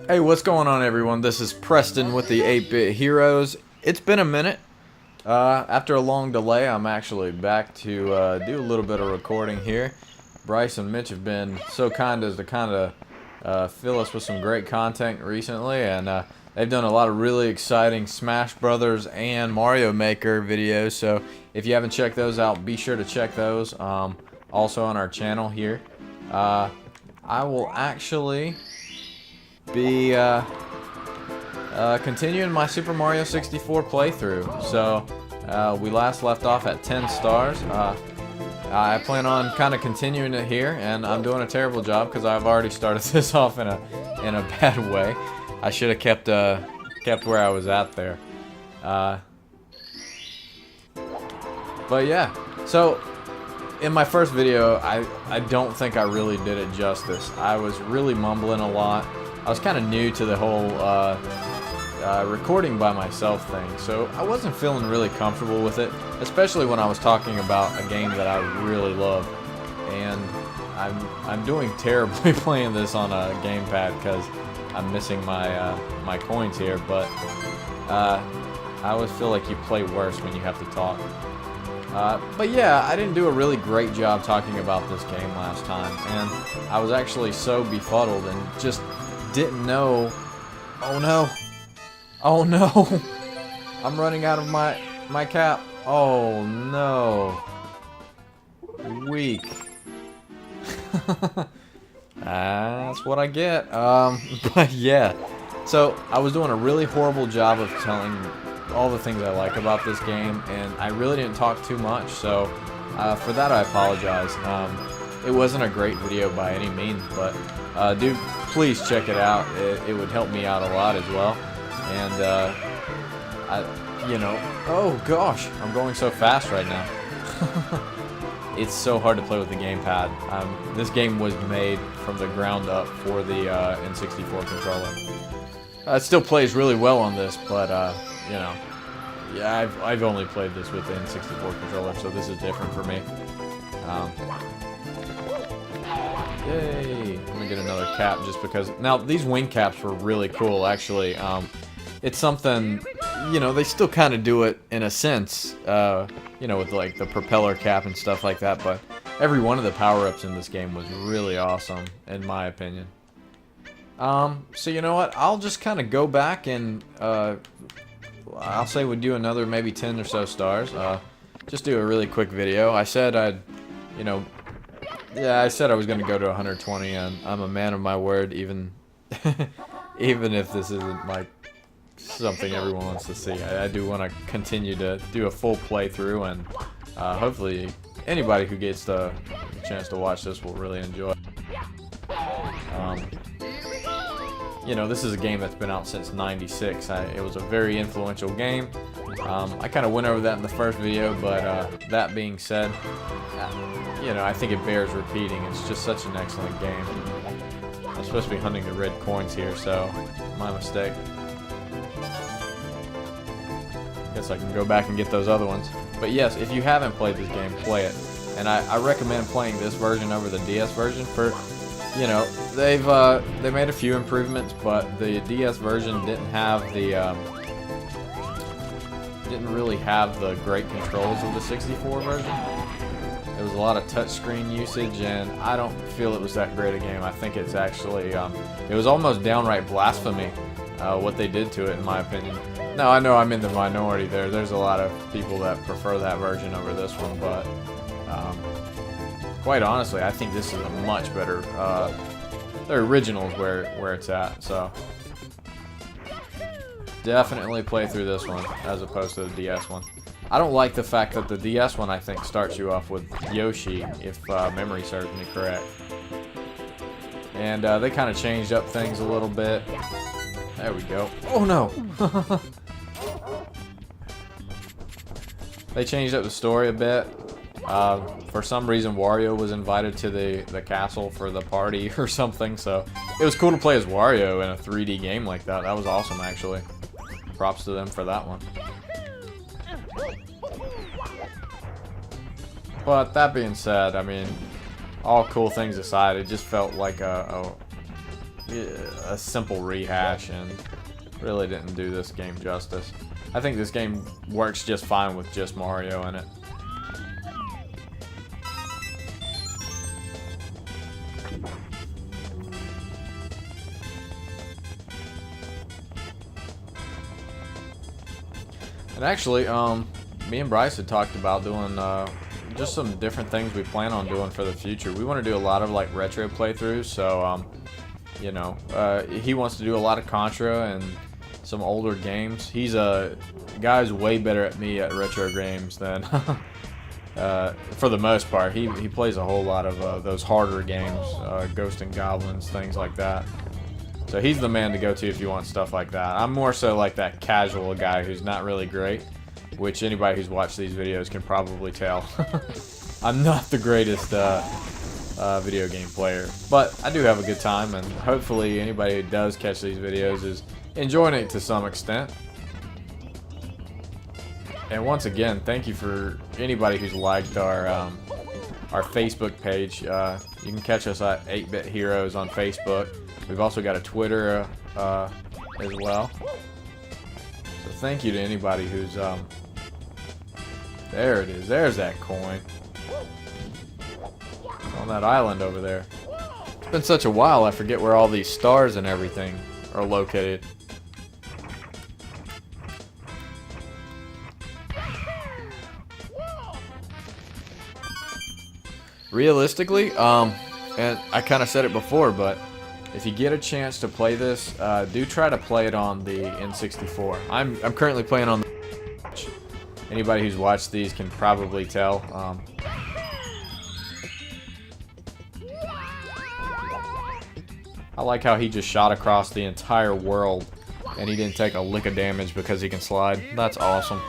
Hey, what's going on, everyone? This is Preston with the 8-Bit Heroes. It's been a minute. After a long delay, I'm actually back to do a little bit of recording here. Bryce and Mitch have been so kind as to fill us with some great content recently, and they've done a lot of really exciting Smash Brothers and Mario Maker videos. So if you haven't checked those out, be sure to check those. Also on our channel here. I will actually be continuing my Super Mario 64 playthrough. So we last left off at 10 stars. I plan on kind of continuing it here, and I'm doing a terrible job because I've already started this off in a bad way. I should have kept where I was at there. But yeah, so in my first video, I don't think I really did it justice. I was really mumbling a lot. I was kind of new to the whole recording by myself thing, so I wasn't feeling really comfortable with it, especially when I was talking about a game that I really love. And I'm doing terribly playing this on a gamepad because I'm missing my my coins here, but I always feel like you play worse when you have to talk. But yeah, I didn't do a really great job talking about this game last time, and I was actually so befuddled and just didn't know. Oh no! Oh no! I'm running out of my cap. Oh no! Weak. That's what I get. But yeah. So I was doing a really horrible job of telling all the things I like about this game, and I really didn't talk too much. So for that, I apologize. It wasn't a great video by any means, but do please check it out. It would help me out a lot as well. And oh gosh, I'm going so fast right now. It's so hard to play with the gamepad. This game was made from the ground up for the N64 controller. It still plays really well on this, but you know, yeah, I've only played this with the N64 controller, so this is different for me. Yay! Let me get another cap just because. Now these wing caps were really cool, actually. It's something, you know, they still kind of do it in a sense, you know, with like the propeller cap and stuff like that. But every one of the power-ups in this game was really awesome, in my opinion. So you know what? I'll just kind of go back and I'll say we'd do another maybe 10 or so stars. Just do a really quick video. I said I'd, you know. Yeah, I said I was going to go to 120, and I'm a man of my word, even even if this isn't like something everyone wants to see. I do want to continue to do a full playthrough, and hopefully anybody who gets the chance to watch this will really enjoy it. You know, this is a game that's been out since '96. It was a very influential game. I kind of went over that in the first video, but that being said, you know, I think it bears repeating. It's just such an excellent game. I'm supposed to be hunting the red coins here, so my mistake. Guess I can go back and get those other ones. But yes, if you haven't played this game, play it. And I recommend playing this version over the DS version for, you know, they made a few improvements, but the DS version didn't have the didn't really have the great controls of the 64 version. There was a lot of touchscreen usage, and I don't feel it was that great a game. I think it's actually it was almost downright blasphemy what they did to it, in my opinion. Now I know I'm in the minority there. There's a lot of people that prefer that version over this one, but quite honestly, I think this is a much better. The original is where it's at, so definitely play through this one as opposed to the DS one. I don't like the fact that the DS one, I think, starts you off with Yoshi, if memory serves me correct. And they kind of changed up things a little bit. There we go. Oh no! They changed up the story a bit. For some reason, Wario was invited to the castle for the party or something, so it was cool to play as Wario in a 3D game like that. That was awesome, actually. Props to them for that one. But that being said, I mean, all cool things aside, it just felt like a a simple rehash and really didn't do this game justice. I think this game works just fine with just Mario in it. And actually, me and Bryce had talked about doing just some different things we plan on doing for the future. We want to do a lot of like retro playthroughs, so you know, he wants to do a lot of Contra and some older games. He's a guy's way better at me at retro games than for the most part. He plays a whole lot of those harder games, Ghost and Goblins, things like that. So he's the man to go to if you want stuff like that. I'm more so like that casual guy who's not really great, which anybody who's watched these videos can probably tell. I'm not the greatest video game player, but I do have a good time, and hopefully anybody who does catch these videos is enjoying it to some extent. And once again, thank you for anybody who's liked our Facebook page. You can catch us at 8-Bit Heroes on Facebook. We've also got a Twitter as well. So thank you to anybody who's there it is. There's that coin. On that island over there. It's been such a while I forget where all these stars and everything are located. Realistically, and I kind of said it before, but if you get a chance to play this, do try to play it on the N64. I'm currently playing on the... Anybody who's watched these can probably tell. I like how he just shot across the entire world and he didn't take a lick of damage because he can slide. That's awesome.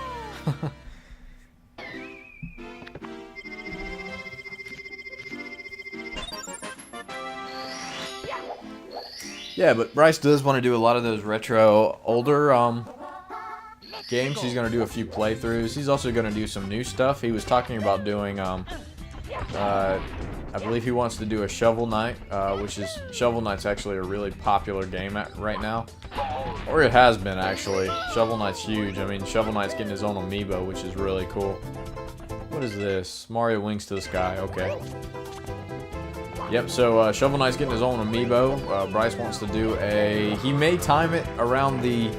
Yeah, but Bryce does want to do a lot of those retro, older games. He's going to do a few playthroughs. He's also going to do some new stuff. He was talking about doing, I believe he wants to do a Shovel Knight, which is, Shovel Knight's actually a really popular game right now. Or it has been, actually. Shovel Knight's huge. I mean, Shovel Knight's getting his own amiibo, which is really cool. What is this? Mario Wings to the Sky. Okay. Yep, so Shovel Knight's getting his own amiibo. Bryce wants to do a... He may time it around the...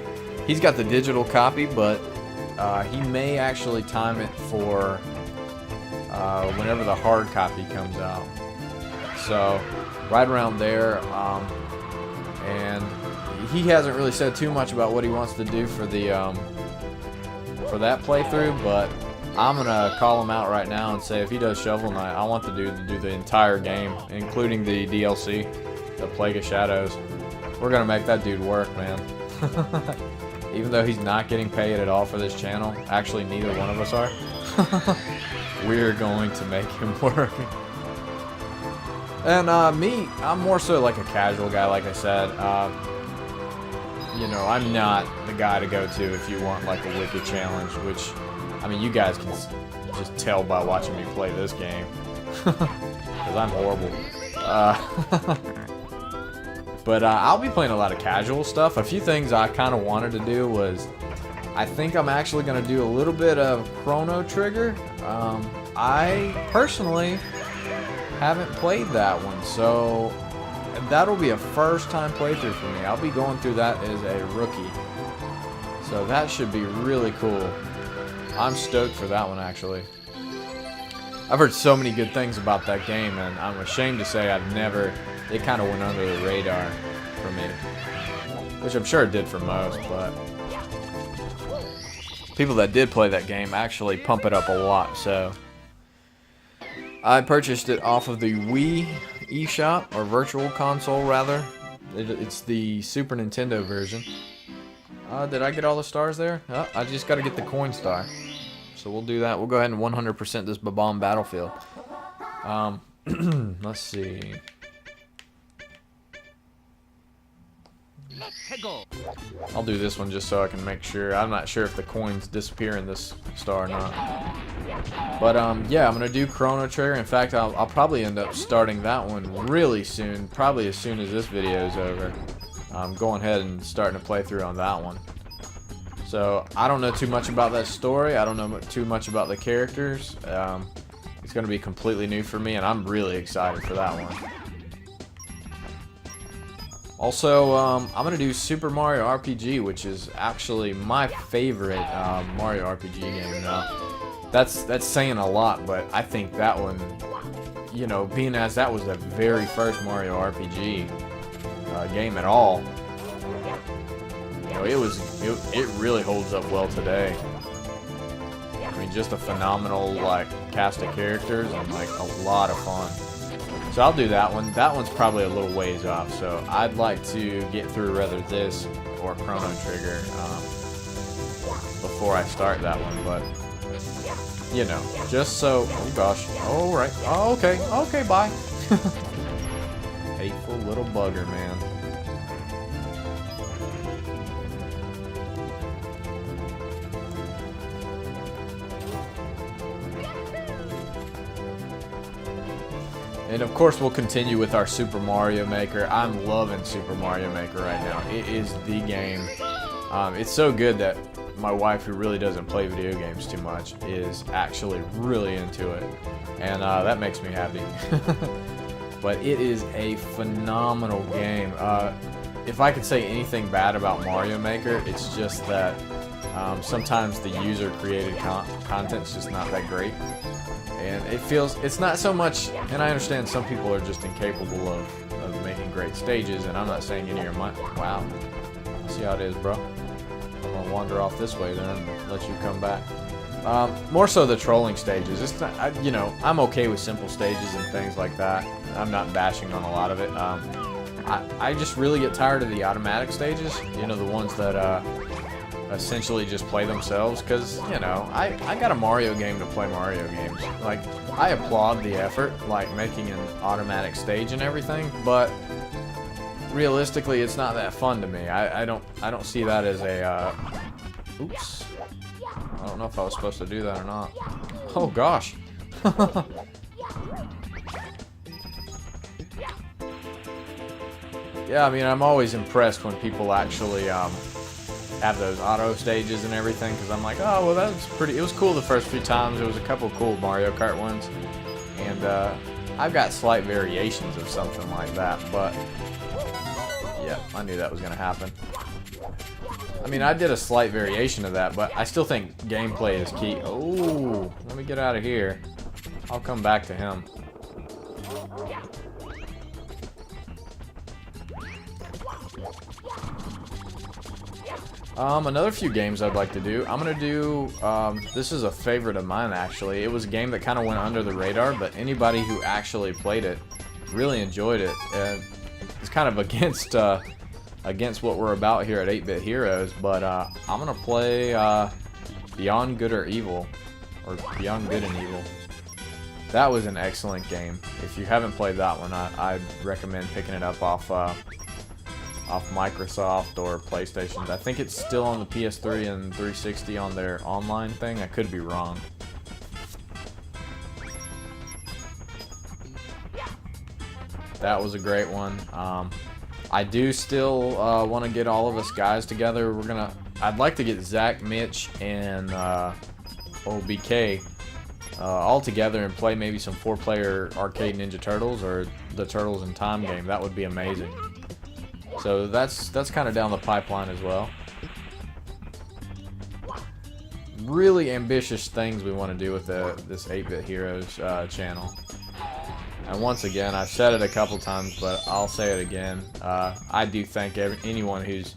He's got the digital copy, but he may actually time it for whenever the hard copy comes out. So, right around there. And he hasn't really said too much about what he wants to do for the for that playthrough, but I'm gonna call him out right now and say if he does Shovel Knight, I want the dude to do the entire game, including the DLC, the Plague of Shadows. We're gonna make that dude work, man. Even though he's not getting paid at all for this channel, actually neither one of us are. We're going to make him work. And me, I'm more so like a casual guy, like I said. You know, I'm not the guy to go to if you want like a wicked challenge, which, I mean, you guys can just tell by watching me play this game. Because I'm horrible. But I'll be playing a lot of casual stuff. A few things I kind of wanted to do was, I think I'm actually going to do a little bit of Chrono Trigger. I personally haven't played that one, so that'll be a first-time playthrough for me. I'll be going through that as a rookie. So that should be really cool. I'm stoked for that one, actually. I've heard so many good things about that game, and I'm ashamed to say I've never... It kind of went under the radar for me. Which I'm sure it did for most, but... people that did play that game actually pump it up a lot, so... I purchased it off of the Wii eShop, or Virtual Console, rather. It's the Super Nintendo version. Did I get all the stars there? Oh, I just got to get the coin star. So we'll do that. We'll go ahead and 100% this Bob-omb Battlefield. Let's see. I'll do this one just so I can make sure. I'm not sure if the coins disappear in this star or not. But yeah, I'm gonna do Chrono Trigger. In fact, I'll probably end up starting that one really soon, probably as soon as this video is over. I'm going ahead and starting to play through on that one. So I don't know too much about that story. I don't know too much about the characters. It's gonna be completely new for me, and I'm really excited for that one. Also, I'm gonna do Super Mario RPG, which is actually my favorite Mario RPG game. Now, that's saying a lot, but I think that one, you know, being as that was the very first Mario RPG game at all, you know, it really holds up well today. I mean, just a phenomenal like cast of characters and like a lot of fun. So I'll do that one. That one's probably a little ways off, so I'd like to get through rather this or Chrono Trigger before I start that one. But you know, just so. Oh gosh. All right. Oh, okay. Okay. Bye. Hateful little bugger, man. And of course we'll continue with our Super Mario Maker. I'm loving Super Mario Maker right now. It is the game. It's so good that my wife, who really doesn't play video games too much, is actually really into it. And that makes me happy. But it is a phenomenal game. If I could say anything bad about Mario Maker, it's just that sometimes the user-created content's just not that great. And it's not so much, and I understand some people are just incapable of making great stages, and I'm not saying any of your wow, I see how it is, bro. I'm gonna wander off this way then and let you come back. More so the trolling stages. It's not, you know, I'm okay with simple stages and things like that. I'm not bashing on a lot of it. I just really get tired of the automatic stages, you know, the ones that essentially just play themselves, because you know I got a Mario game to play Mario games. Like, I applaud the effort, like making an automatic stage and everything, but realistically it's not that fun to me. I don't see that as a oops, I don't know if I was supposed to do that or not. Oh gosh. Yeah, I mean, I'm always impressed when people actually have those auto stages and everything, because I'm like, oh well, that was pretty, it was cool the first few times. There was a couple cool Mario Kart ones, and I've got slight variations of something like that, but yeah, I knew that was gonna happen. I mean, I did a slight variation of that, but I still think gameplay is key. Oh, let me get out of here. I'll come back to him. Another few games I'd like to do. I'm gonna do, this is a favorite of mine actually. It was a game that kind of went under the radar, but anybody who actually played it really enjoyed it. And it's kind of against what we're about here at 8-Bit Heroes, but I'm gonna play Beyond Good or Evil, or Beyond Good and Evil. That was an excellent game. If you haven't played that one, I'd recommend picking it up off Microsoft or PlayStation. I think it's still on the PS3 and 360 on their online thing. I could be wrong. That was a great one. I do still want to get all of us guys together. I'd like to get Zach, Mitch, and OBK all together and play maybe some 4-player Arcade Ninja Turtles or the Turtles in Time game. That would be amazing. So that's kind of down the pipeline as well. Really ambitious things we want to do with this 8-Bit Heroes channel. And once again, I've said it a couple times, but I'll say it again. I do thank anyone who's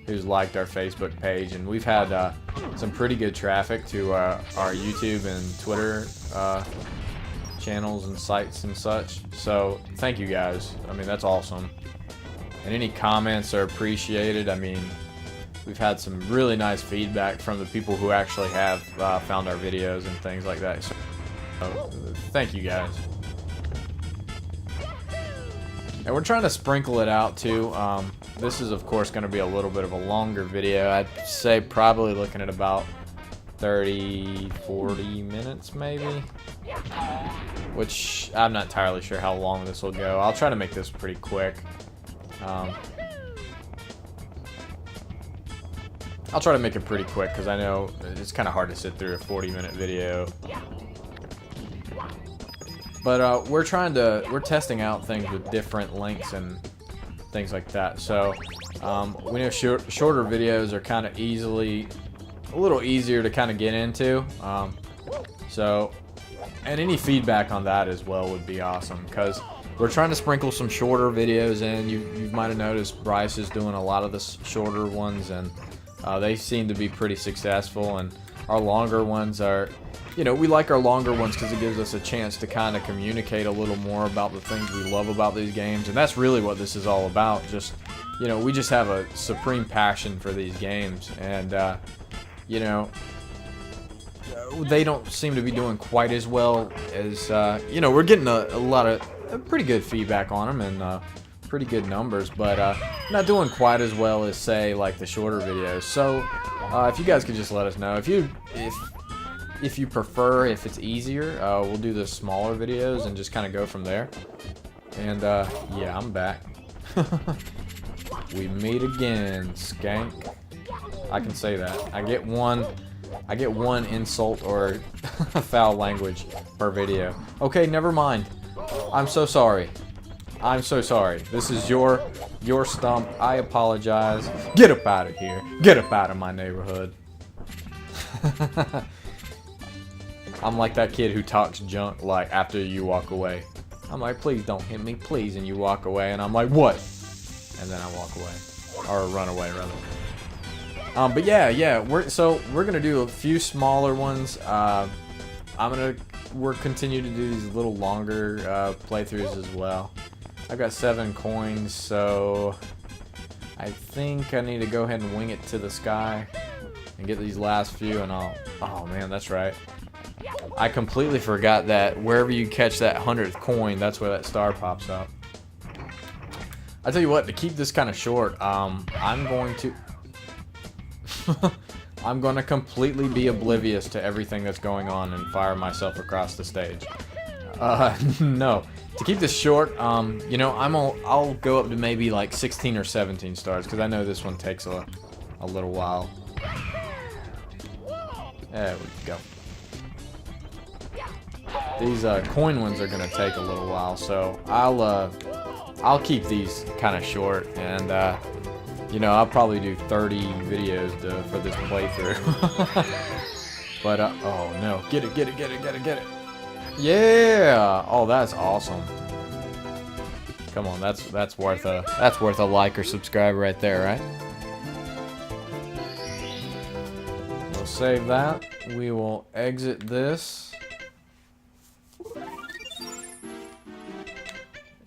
liked our Facebook page, and we've had some pretty good traffic to our YouTube and Twitter channels and sites and such. So thank you guys. I mean, that's awesome. And any comments are appreciated. I mean, we've had some really nice feedback from the people who actually have found our videos and things like that. So thank you guys. And we're trying to sprinkle it out too. This is of course going to be a little bit of a longer video. I'd say probably looking at about 30, 40 minutes maybe. Which I'm not entirely sure how long this will go. I'll try to make this pretty quick. I'll try to make it pretty quick because I know it's kind of hard to sit through a 40-minute video. But we're testing out things with different lengths and things like that. So we know shorter videos are kind of a little easier to kind of get into. And any feedback on that as well would be awesome, because we're trying to sprinkle some shorter videos in. You might have noticed Bryce is doing a lot of the shorter ones, and they seem to be pretty successful. And our longer ones are, you know, we like our longer ones because it gives us a chance to kind of communicate a little more about the things we love about these games. And that's really what this is all about. Just, you know, we just have a supreme passion for these games. And, you know, they don't seem to be doing quite as well as, you know, we're getting a lot of pretty good feedback on them and pretty good numbers, but not doing quite as well as, say, like the shorter videos. So if you guys could just let us know if you prefer, if it's easier, we'll do the smaller videos and just kind of go from there. And yeah, I'm back. We meet again, skank. I can say that. I get one insult or foul language per video. Okay, never mind. I'm so sorry. I'm so sorry. This is your stump. I apologize. Get up out of here. Get up out of my neighborhood. I'm like that kid who talks junk like after you walk away. I'm like, please don't hit me, please, and you walk away, and I'm like, what? And then I walk away, or run away rather. But yeah, we're gonna do a few smaller ones. We're continue to do these little longer playthroughs as well. I've got 7 coins, so I think I need to go ahead and wing it to the sky and get these last few, and oh man, that's right. I completely forgot that wherever you catch that 100th coin, that's where that star pops up. I tell you what, to keep this kind of short, I'm going to completely be oblivious to everything that's going on and fire myself across the stage. No. To keep this short, you know, I'll go up to maybe like 16 or 17 stars, because I know this one takes a little while. There we go. These coin ones are gonna take a little while, so I'll keep these kind of short, and you know, I'll probably do 30 videos for this playthrough. But oh no, get it! Yeah! Oh, that's awesome. Come on, that's worth a like or subscribe right there, right? We'll save that. We will exit this.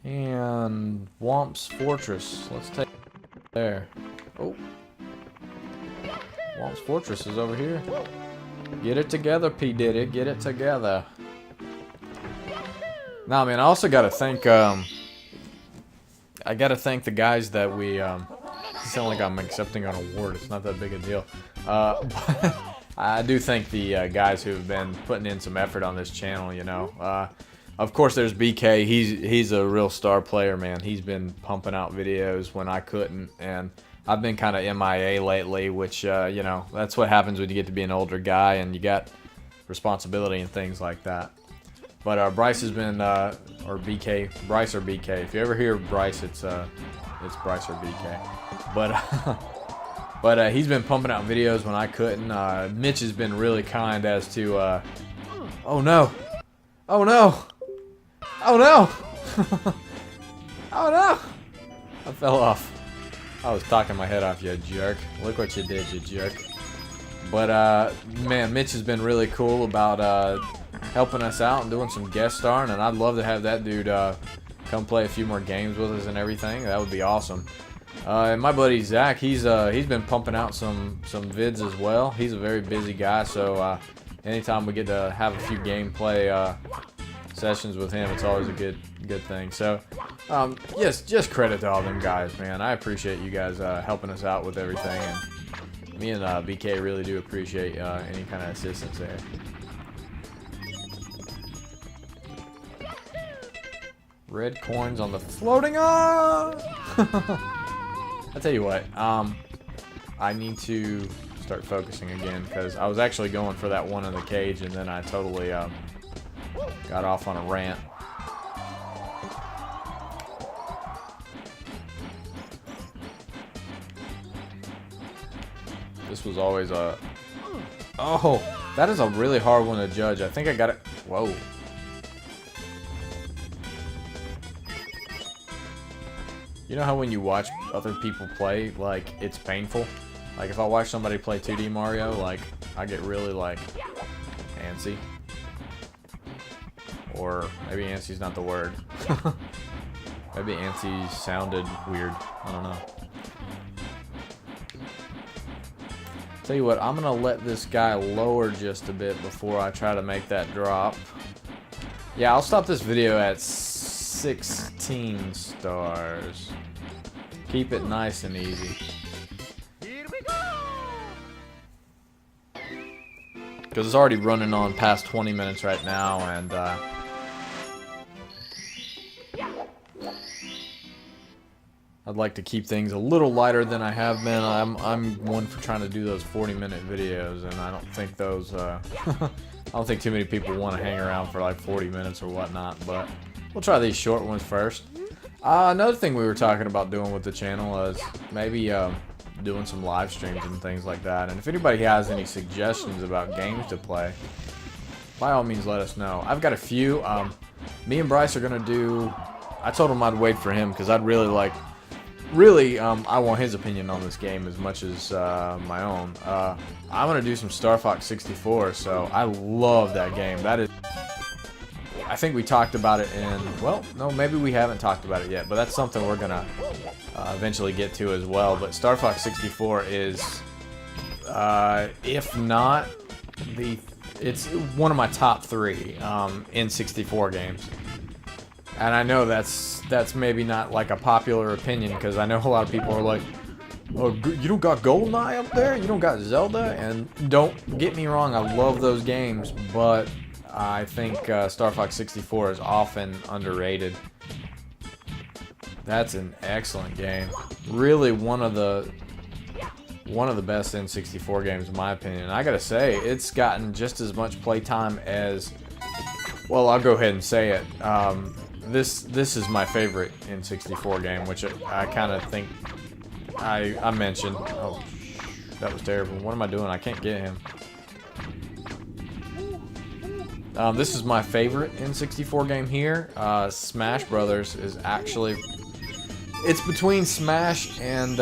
And Womp's Fortress. Let's take it there. Oh. Womp's Fortress is over here. Get it together, P. Diddy. Get it together. Nah, man, I also gotta thank, the guys that we, it sounds like I'm accepting an award. It's not that big a deal. But I do thank the guys who have been putting in some effort on this channel, you know. Of course, there's BK. He's a real star player, man. He's been pumping out videos when I couldn't, and I've been kind of MIA lately, which, you know, that's what happens when you get to be an older guy and you got responsibility and things like that. But Bryce has been, or BK, Bryce or BK. If you ever hear Bryce, it's Bryce or BK. But he's been pumping out videos when I couldn't. Mitch has been really kind as to, oh no, oh no. Oh no! Oh no! I fell off. I was talking my head off, you jerk. Look what you did, you jerk. But, man, Mitch has been really cool about helping us out and doing some guest starring, and I'd love to have that dude come play a few more games with us and everything. That would be awesome. And my buddy Zach, he's been pumping out some vids as well. He's a very busy guy, so anytime we get to have a few gameplay sessions with him, it's always a good thing. So yes, just credit to all them guys, man. I appreciate you guys helping us out with everything, and Me and BK really do appreciate any kind of assistance there. Red coins on the floating. I tell you what, I need to start focusing again because I was actually going for that one in the cage and then I totally got off on a rant. This was always a... Oh, that is a really hard one to judge. I think I got it. Whoa. You know how when you watch other people play, like, it's painful? Like, if I watch somebody play 2D Mario, like, I get really, like, antsy. Or maybe antsy's not the word. Maybe antsy sounded weird. I don't know. Tell you what, I'm gonna let this guy lower just a bit before I try to make that drop. Yeah, I'll stop this video at 16 stars. Keep it nice and easy. Because it's already running on past 20 minutes right now, and I'd like to keep things a little lighter than I have been. I'm one for trying to do those 40-minute videos, and I don't think those I don't think too many people want to hang around for like 40 minutes or whatnot. But we'll try these short ones first. Another thing we were talking about doing with the channel is maybe doing some live streams and things like that. And if anybody has any suggestions about games to play, by all means let us know. I've got a few. Me and Bryce are gonna do. I told him I'd wait for him because I'd really like. Really, I want his opinion on this game as much as my own. I'm gonna do some Star Fox 64. So I love that game. That is. I think we talked about it in, well, no, maybe we haven't talked about it yet, but that's something we're gonna eventually get to as well. But Star Fox 64 is, if not it's one of my top 3 N64 games. And I know that's maybe not like a popular opinion because I know a lot of people are like, oh, you don't got GoldenEye up there? You don't got Zelda? And don't get me wrong, I love those games, but I think Star Fox 64 is often underrated. That's an excellent game. Really one of the best N64 games in my opinion. I gotta say, it's gotten just as much playtime as, well, I'll go ahead and say it. This is my favorite N64 game, which I kind of think I mentioned. Oh, that was terrible. What am I doing? I can't get him. This is my favorite N64 game here. Smash Brothers is actually, it's between Smash and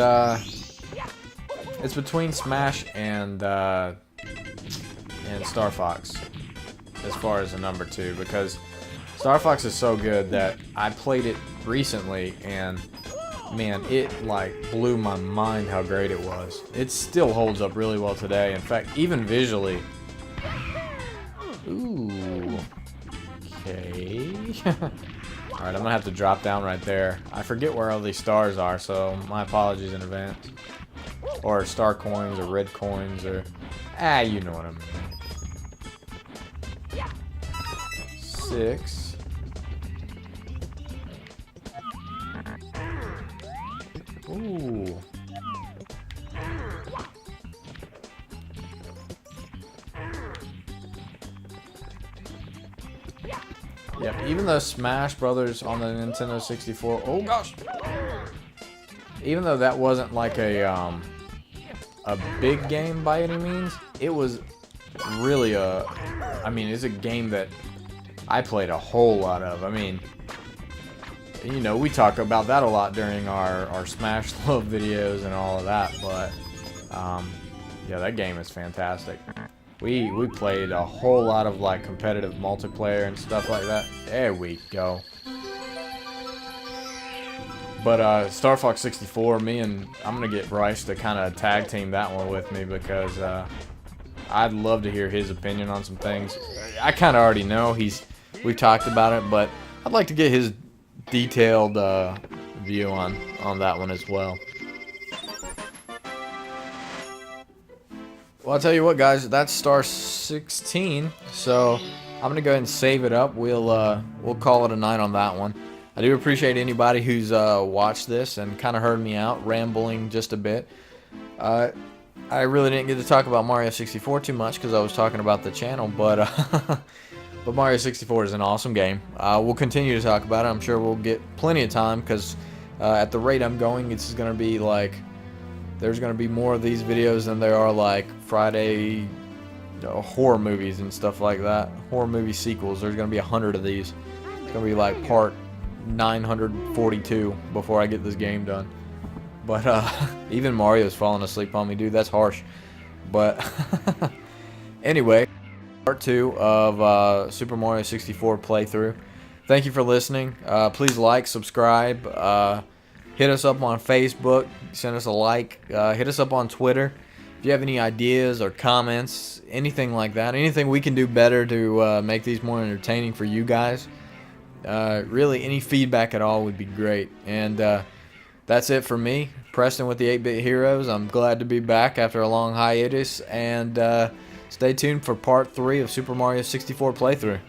Star Fox as far as the number 2, because Star Fox is so good that I played it recently and man, it like blew my mind how great it was. It still holds up really well today. In fact, even visually. Ooh. Okay. Alright, I'm gonna have to drop down right there. I forget where all these stars are, so my apologies in advance. Or star coins, or red coins, or... you know what I mean. 6. Ooh. Yep, even though Smash Brothers on the Nintendo 64, oh gosh, even though that wasn't like a big game by any means, it was really I mean, it's a game that I played a whole lot of. I mean, you know, we talk about that a lot during our Smash Love videos and all of that, but yeah, that game is fantastic. We played a whole lot of like competitive multiplayer and stuff like that. There we go. But Star Fox 64, I'm gonna get Bryce to kind of tag team that one with me because I'd love to hear his opinion on some things. I kind of already know we've talked about it, but I'd like to get his detailed view on that one as well. Well, I'll tell you what, guys, that's star 16, so I'm gonna go ahead and save it up. We'll call it a night on that one. I do appreciate anybody who's watched this and kind of heard me out, rambling just a bit. I really didn't get to talk about Mario 64 too much because I was talking about the channel, but but Mario 64 is an awesome game. We'll continue to talk about it. I'm sure we'll get plenty of time because at the rate I'm going, it's gonna be like there's gonna be more of these videos than there are like Friday horror movies and stuff like that. Horror movie sequels. There's gonna be 100 of these. It's gonna be like part 942 before I get this game done. But even Mario's falling asleep on me, dude. That's harsh. But anyway, part 2 of Super Mario 64 playthrough. Thank you for listening. Please like, subscribe, hit us up on Facebook, send us a like, hit us up on Twitter. If you have any ideas or comments, anything like that, anything we can do better to make these more entertaining for you guys, really any feedback at all would be great. And that's it for me, Preston with the 8-Bit Heroes. I'm glad to be back after a long hiatus, and stay tuned for part 3 of Super Mario 64 playthrough.